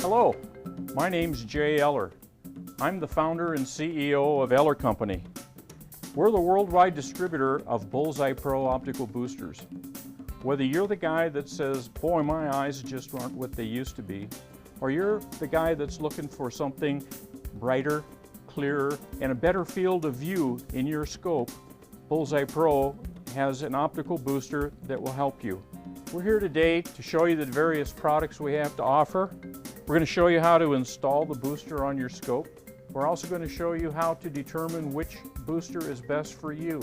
Hello, my name's Jay Eller. I'm the founder and CEO of Eller Company. We're the worldwide distributor of BulzEye Pro optical boosters. Whether you're the guy that says, boy, my eyes just aren't what they used to be, or you're the guy that's looking for something brighter, clearer, and a better field of view in your scope, BulzEye Pro has an optical booster that will help you. We're here today to show you the various products we have to offer. We're going to show you how to install the booster on your scope. We're also going to show you how to determine which booster is best for you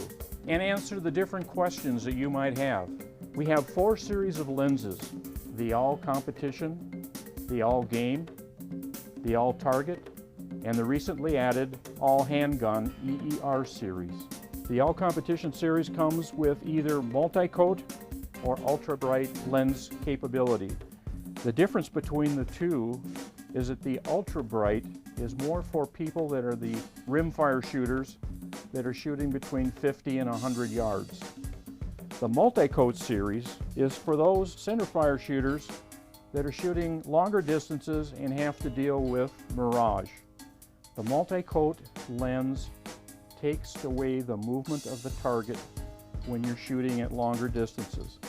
and answer the different questions that you might have. We have 4 series of lenses: the All Competition, the All Game, the All Target, and the recently added All Handgun EER series. The All Competition series comes with either multi-coat or ultra-bright lens capability. The difference between the two is that the ultra-bright is more for people that are the rimfire shooters that are shooting between 50 and 100 yards. The multi-coat series is for those centerfire shooters that are shooting longer distances and have to deal with mirage. The multi-coat lens takes away the movement of the target when you're shooting at longer distances.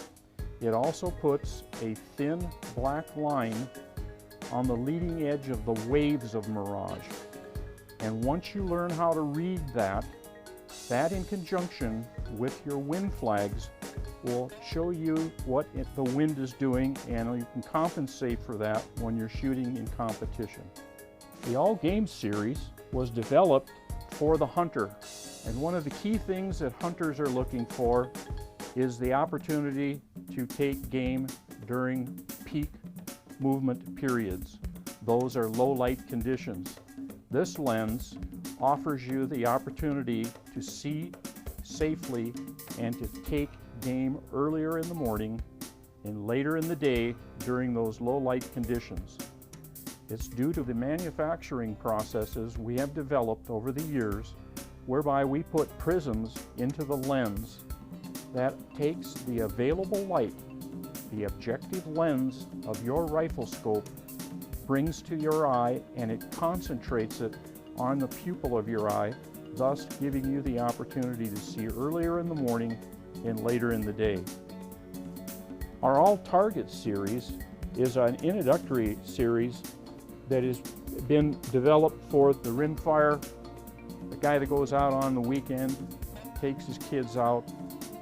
It also puts a thin black line on the leading edge of the waves of mirage. And once you learn how to read that in conjunction with your wind flags will show you what the wind is doing, and you can compensate for that when you're shooting in competition. The All Game series was developed for the hunter, and one of the key things that hunters are looking for is the opportunity to take game during peak movement periods. Those are low light conditions. This lens offers you the opportunity to see safely and to take game earlier in the morning and later in the day during those low light conditions. It's due to the manufacturing processes we have developed over the years, whereby we put prisms into the lens that takes the available light, the objective lens of your rifle scope, brings to your eye, and it concentrates it on the pupil of your eye, thus giving you the opportunity to see earlier in the morning and later in the day. Our All Target series is an introductory series that has been developed for the rimfire, the guy that goes out on the weekend, takes his kids out,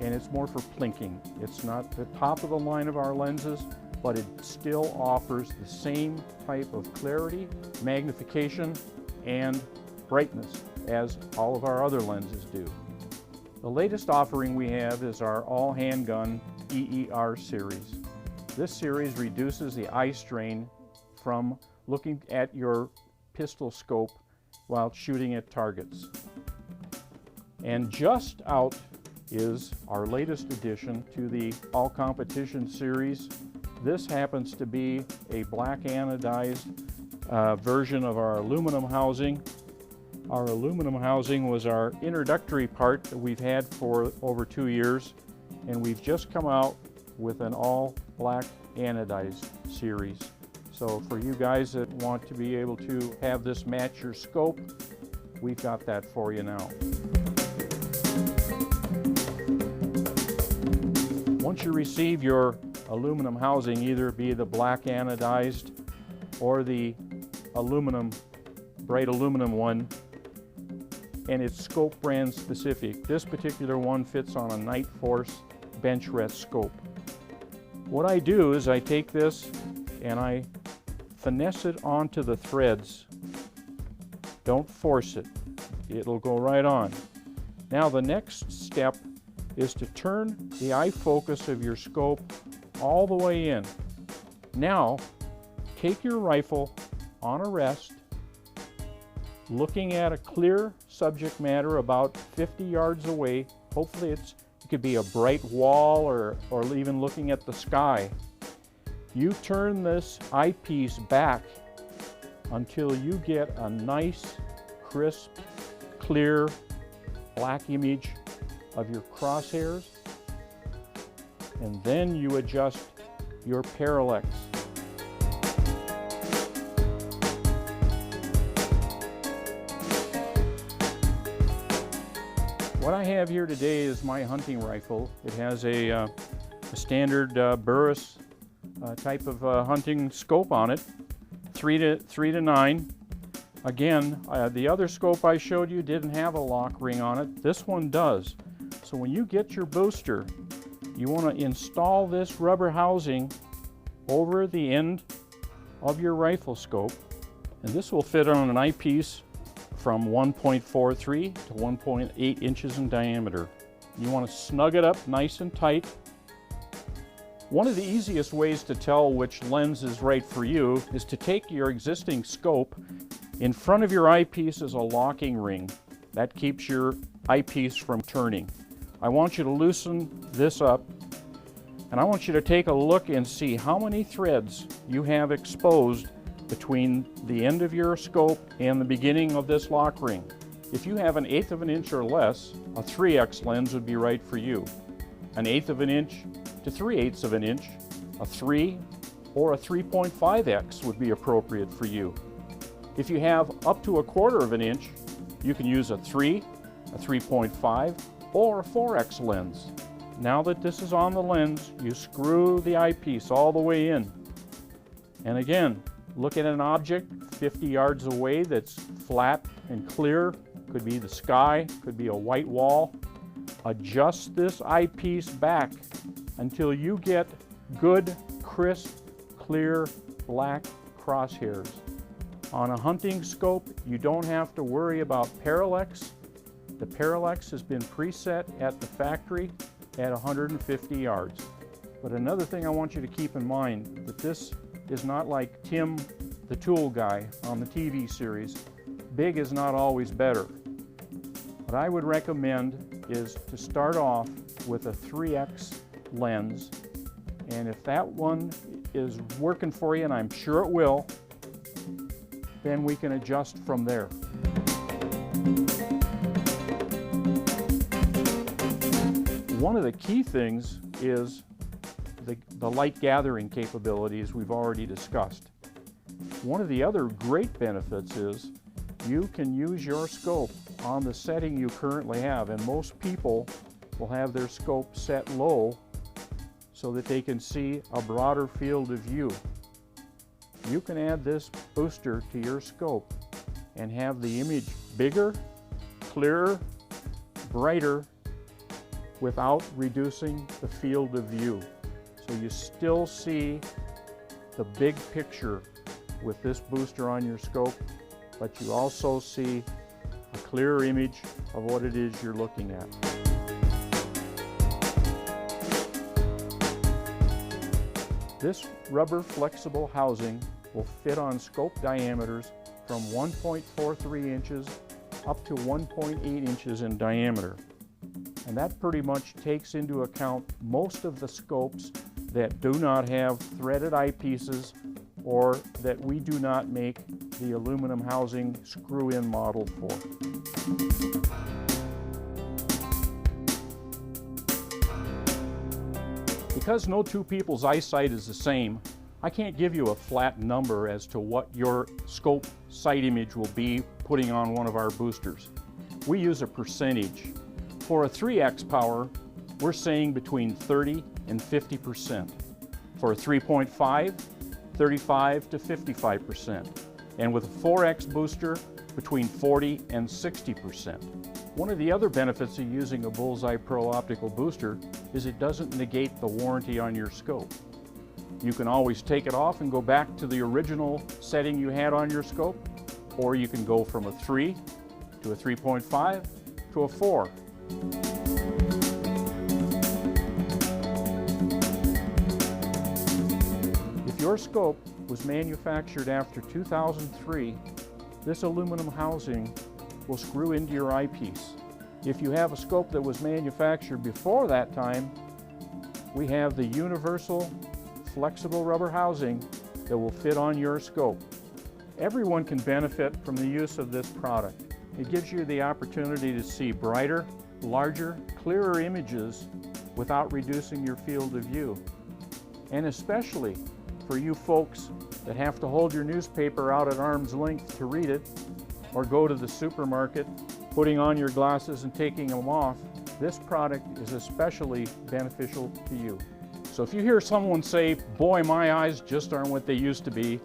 and it's more for plinking. It's not the top of the line of our lenses, but it still offers the same type of clarity, magnification, and brightness as all of our other lenses do. The latest offering we have is our All Handgun EER series. This series reduces the eye strain from looking at your pistol scope while shooting at targets. And just out is our latest addition to the All Competition series. This happens to be a black anodized version of our aluminum housing. Our aluminum housing was our introductory part that we've had for over 2 years, and we've just come out with an all black anodized series. So for you guys that want to be able to have this match your scope, we've got that for you now. Once you receive your aluminum housing, either be the black anodized or the bright aluminum one, and it's scope brand specific. This particular one fits on a Night Force bench rest scope. What I do is I take this and I finesse it onto the threads. Don't force it. It'll go right on. Now the next step is to turn the eye focus of your scope all the way in. Now, take your rifle on a rest, looking at a clear subject matter about 50 yards away. Hopefully it could be a bright wall or even looking at the sky. You turn this eyepiece back until you get a nice, crisp, clear, black image of your crosshairs, and then you adjust your parallax. What I have here today is my hunting rifle. It has a standard Burris type of hunting scope on it, 3 to 9. Again, the other scope I showed you didn't have a lock ring on it. This one does. So when you get your booster, you want to install this rubber housing over the end of your rifle scope, and this will fit on an eyepiece from 1.43 to 1.8 inches in diameter. You want to snug it up nice and tight. One of the easiest ways to tell which lens is right for you is to take your existing scope. In front of your eyepiece is a locking ring. That keeps your eyepiece from turning. I want you to loosen this up, and I want you to take a look and see how many threads you have exposed between the end of your scope and the beginning of this lock ring. If you have 1/8 of an inch or less, a 3x lens would be right for you. 1/8 of an inch to 3/8 of an inch, a 3 or a 3.5x would be appropriate for you. If you have up to 1/4 of an inch, you can use a 3, a 3.5, or a 4x lens. Now that this is on the lens, you screw the eyepiece all the way in. And again, look at an object 50 yards away that's flat and clear. Could be the sky, could be a white wall. Adjust this eyepiece back until you get good, crisp, clear, black crosshairs. On a hunting scope, you don't have to worry about parallax. The parallax has been preset at the factory at 150 yards. But another thing I want you to keep in mind, that this is not like Tim the Tool Guy on the TV series. Big is not always better. What I would recommend is to start off with a 3x lens, and if that one is working for you, and I'm sure it will, then we can adjust from there. One of the key things is the light gathering capabilities we've already discussed. One of the other great benefits is you can use your scope on the setting you currently have, and most people will have their scope set low so that they can see a broader field of view. You can add this booster to your scope and have the image bigger, clearer, brighter, without reducing the field of view. So you still see the big picture with this booster on your scope, but you also see a clearer image of what it is you're looking at. This rubber flexible housing will fit on scope diameters from 1.43 inches up to 1.8 inches in diameter. And that pretty much takes into account most of the scopes that do not have threaded eyepieces or that we do not make the aluminum housing screw-in model for. Because no two people's eyesight is the same, I can't give you a flat number as to what your scope sight image will be putting on one of our boosters. We use a percentage. For a 3x power, we're saying between 30 and 50%. For a 3.5, 35 to 55%. And with a 4x booster, between 40 and 60%. One of the other benefits of using a BulzEye Pro optical booster is it doesn't negate the warranty on your scope. You can always take it off and go back to the original setting you had on your scope, or you can go from a 3 to a 3.5 to a 4. If your scope was manufactured after 2003, this aluminum housing will screw into your eyepiece. If you have a scope that was manufactured before that time, we have the universal flexible rubber housing that will fit on your scope. Everyone can benefit from the use of this product. It gives you the opportunity to see brighter, larger, clearer images without reducing your field of view. And especially for you folks that have to hold your newspaper out at arm's length to read it, or go to the supermarket putting on your glasses and taking them off, this product is especially beneficial to you. So if you hear someone say, boy, my eyes just aren't what they used to be,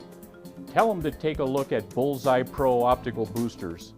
tell them to take a look at BulzEye Pro optical boosters.